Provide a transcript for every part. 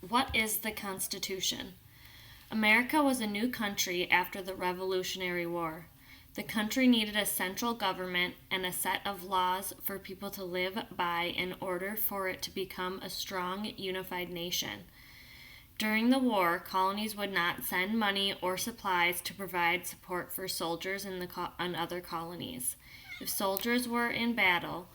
What is the Constitution? America was a new country after the Revolutionary War. The country needed a central government and a set of laws for people to live by in order for it to become a strong, unified nation. During the war, colonies would not send money or supplies to provide support for soldiers in other colonies. If soldiers were in battle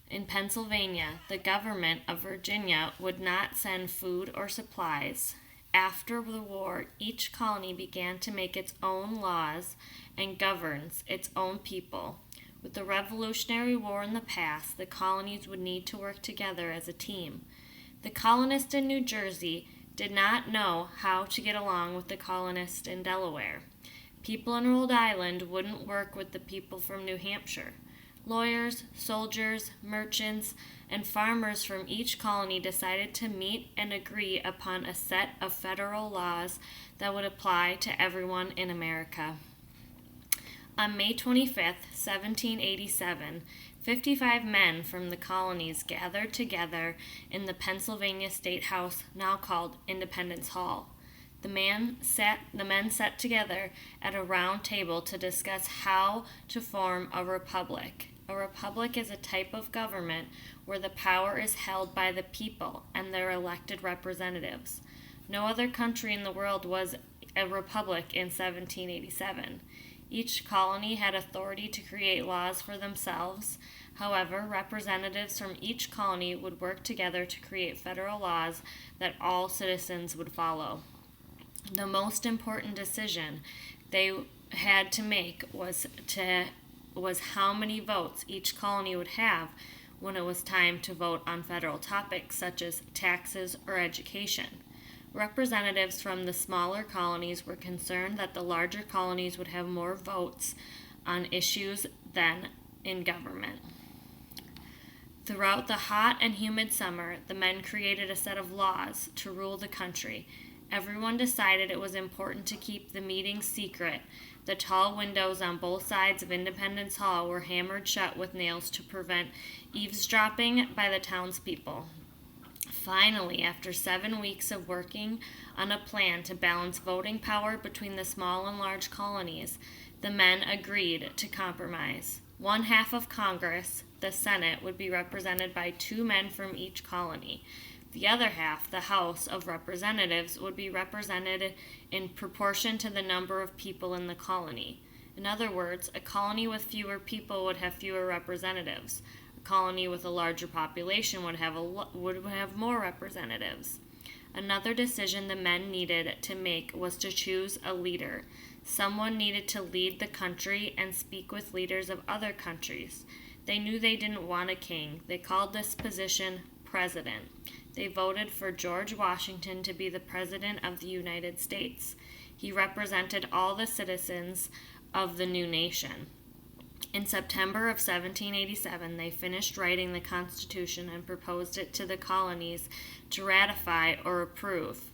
in Pennsylvania, the government of Virginia would not send food or supplies. After the war, each colony began to make its own laws and governs its own people. With the Revolutionary War in the past, the colonies would need to work together as a team. The colonists in New Jersey did not know how to get along with the colonists in Delaware. People in Rhode Island wouldn't work with the people from New Hampshire. Lawyers, soldiers, merchants, and farmers from each colony decided to meet and agree upon a set of federal laws that would apply to everyone in America. On May 25, 1787, 55 men from the colonies gathered together in the Pennsylvania State House, now called Independence Hall. The men sat together at a round table to discuss how to form a republic. A republic is a type of government where the power is held by the people and their elected representatives. No other country in the world was a republic in 1787. Each colony had authority to create laws for themselves. However, representatives from each colony would work together to create federal laws that all citizens would follow. The most important decision they had to make was how many votes each colony would have when it was time to vote on federal topics such as taxes or education. Representatives from the smaller colonies were concerned that the larger colonies would have more votes on issues than in government. Throughout the hot and humid summer, the men created a set of laws to rule the country. Everyone decided it was important to keep the meetings secret. The tall windows on both sides of Independence Hall were hammered shut with nails to prevent eavesdropping by the townspeople. Finally, after 7 weeks of working on a plan to balance voting power between the small and large colonies, the men agreed to compromise. One half of Congress, the Senate, would be represented by 2 men from each colony. The other half, the House of Representatives, would be represented in proportion to the number of people in the colony. In other words, a colony with fewer people would have fewer representatives. A colony with a larger population would have more representatives. Another decision the men needed to make was to choose a leader. Someone needed to lead the country and speak with leaders of other countries. They knew they didn't want a king. They called this position president. They voted for George Washington to be the President of the United States. He represented all the citizens of the new nation. In September of 1787, they finished writing the Constitution and proposed it to the colonies to ratify or approve.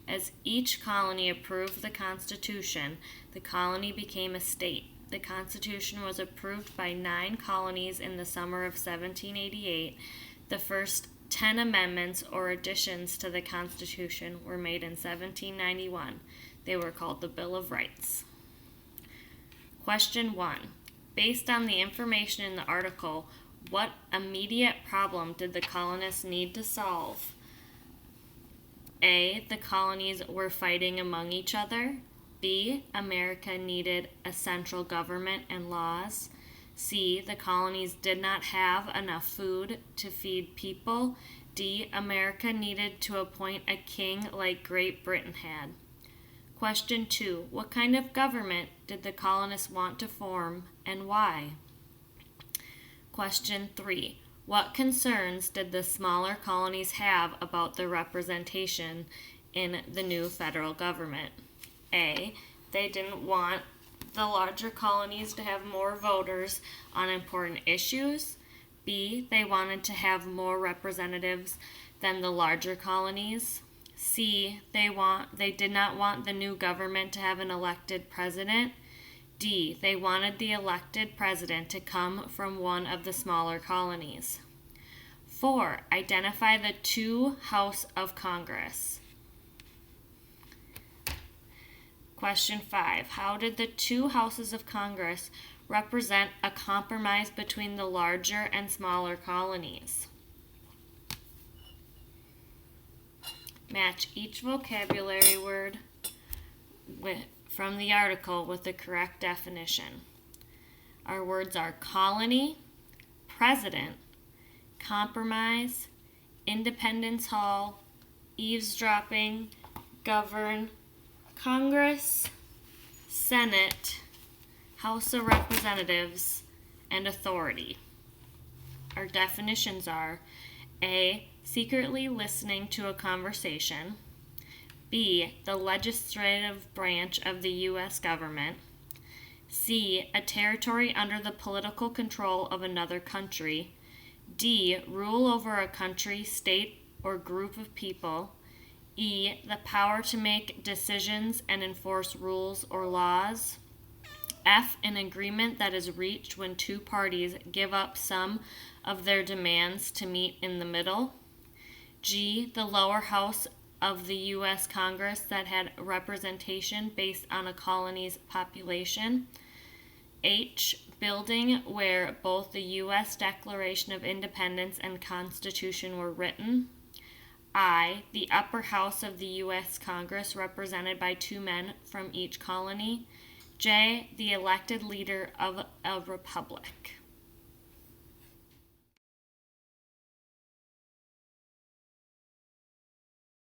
As each colony approved the Constitution, the colony became a state. The Constitution was approved by 9 colonies in the summer of 1788. The first 10 amendments or additions to the Constitution were made in 1791. They were called the Bill of Rights. Question 1. Based on the information in the article, what immediate problem did the colonists need to solve? A. The colonies were fighting among each other. B. America needed a central government and laws. C. The colonies did not have enough food to feed people. D. America needed to appoint a king like Great Britain had. Question 2. What kind of government did the colonists want to form and why? Question 3. What concerns did the smaller colonies have about their representation in the new federal government? A. They didn't want the larger colonies to have more voters on important issues. B. They wanted to have more representatives than the larger colonies. C. They did not want the new government to have an elected president. D. They wanted the elected president to come from one of the smaller colonies. 4. Identify the 2 House of Congress. Question 5. How did the two houses of Congress represent a compromise between the larger and smaller colonies? Match each vocabulary word from the article with the correct definition. Our words are colony, president, compromise, Independence Hall, eavesdropping, govern, Congress, Senate, House of Representatives, and authority. Our definitions are A. Secretly listening to a conversation. B. The legislative branch of the U.S. government. C. A territory under the political control of another country. D. Rule over a country, state, or group of people. E. The power to make decisions and enforce rules or laws. F. An agreement that is reached when two parties give up some of their demands to meet in the middle. G. The lower house of the U.S. Congress that had representation based on a colony's population. H. Building where both the U.S. Declaration of Independence and Constitution were written. I. The upper house of the U.S. Congress represented by two men from each colony. J. The elected leader of a republic.